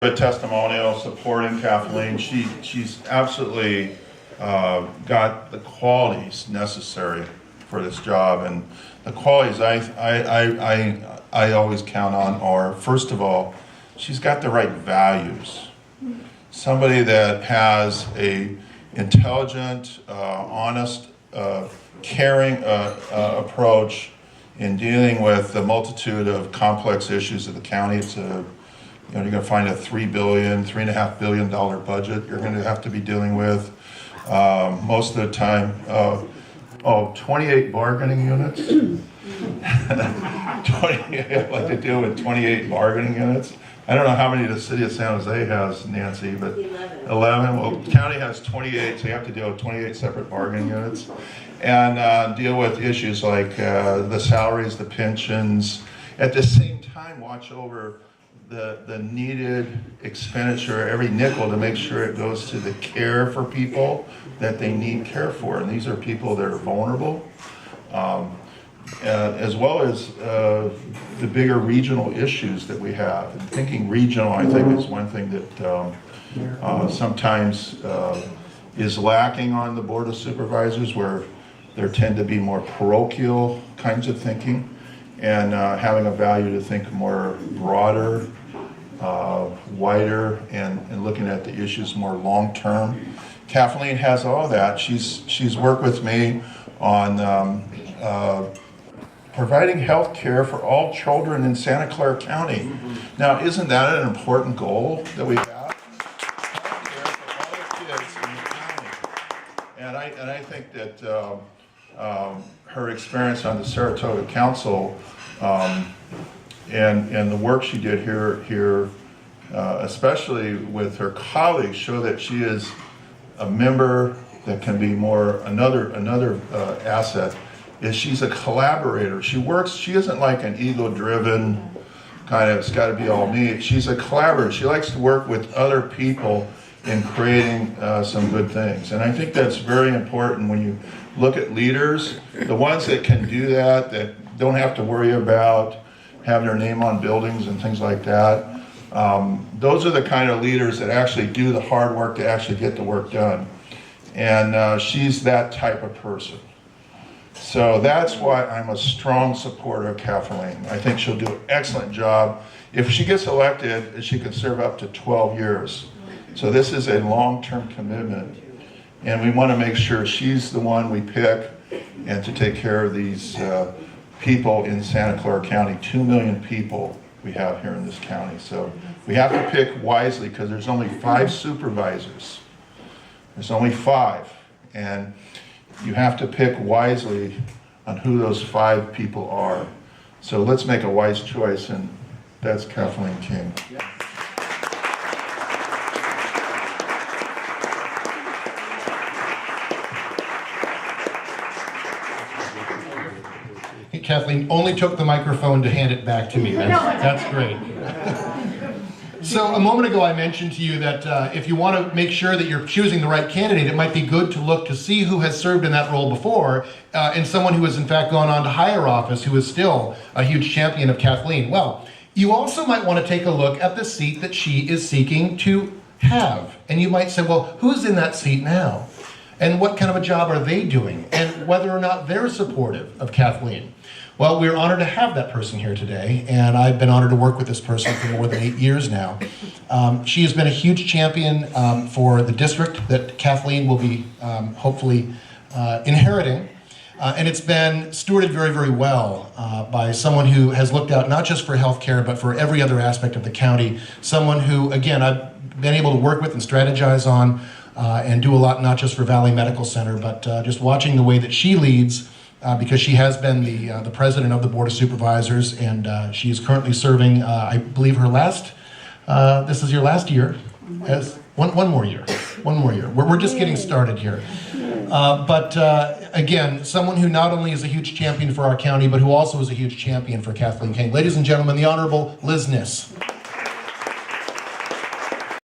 A testimonial supporting Kathleen. She's absolutely got the qualities necessary for this job, and the qualities I always count on are, first of all, she's got the right values. Somebody that has a intelligent, honest, caring approach in dealing with the multitude of complex issues of the county. It's a you're going to find a $3.5 billion budget you're going to have to be dealing with. Most of the time, 28 bargaining units. I'd like to deal with 28 bargaining units. I don't know how many the city of San Jose has, Nancy, but 11. Well, the county has 28, so you have to deal with 28 separate bargaining units. And deal with issues like the salaries, the pensions. At the same time, watch over the needed expenditure, every nickel, to make sure it goes to the care for people that they need care for. And these are people that are vulnerable, as well as the bigger regional issues that we have. And thinking regional, I think, is one thing that sometimes is lacking on the Board of Supervisors, where there tend to be more parochial kinds of thinking, and having a value to think more broader, wider, and looking at the issues more long-term. Kathleen has all that. She's worked with me on providing health care for all children in Santa Clara County. Now, isn't that an important goal that we have? Health care for all the kids in the county. And I think that her experience on the Saratoga Council and the work she did here, especially with her colleagues, show that she is a member that can be more. Another asset is she's a collaborator. She isn't like an ego-driven kind of, it's got to be all me. She's a collaborator. She likes to work with other people in creating some good things. And I think that's very important when you look at leaders, the ones that can do that don't have to worry about having their name on buildings and things like that. Those are the kind of leaders that actually do the hard work to actually get the work done. And she's that type of person. So that's why I'm a strong supporter of Kathleen. I think she'll do an excellent job. If she gets elected, she can serve up to 12 years. So this is a long-term commitment. And we want to make sure she's the one we pick and to take care of these people in Santa Clara County. 2 million people we have here in this county. So we have to pick wisely, because there's only 5 supervisors. There's only 5. And you have to pick wisely on who those 5 people are. So let's make a wise choice, and that's Kathleen King. Yeah. Kathleen only took the microphone to hand it back to me. That's great. So a moment ago I mentioned to you that if you want to make sure that you're choosing the right candidate, it might be good to look to see who has served in that role before, and someone who has in fact gone on to higher office who is still a huge champion of Kathleen. Well, you also might want to take a look at the seat that she is seeking to have. And you might say, well, who's in that seat now? And what kind of a job are they doing? And whether or not they're supportive of Kathleen. Well, we're honored to have that person here today, and I've been honored to work with this person for more than 8 years now. She has been a huge champion for the district that Kathleen will be hopefully inheriting, and it's been stewarded very, very well by someone who has looked out not just for healthcare, but for every other aspect of the county. Someone who, again, I've been able to work with and strategize on and do a lot, not just for Valley Medical Center, but just watching the way that she leads. Because she has been the president of the Board of Supervisors, and she is currently serving, I believe, her last, this is your last year, as one more year. We're just getting started here. But again, someone who not only is a huge champion for our county, but who also is a huge champion for Kathleen King. Ladies and gentlemen, the Honorable Liz Niss.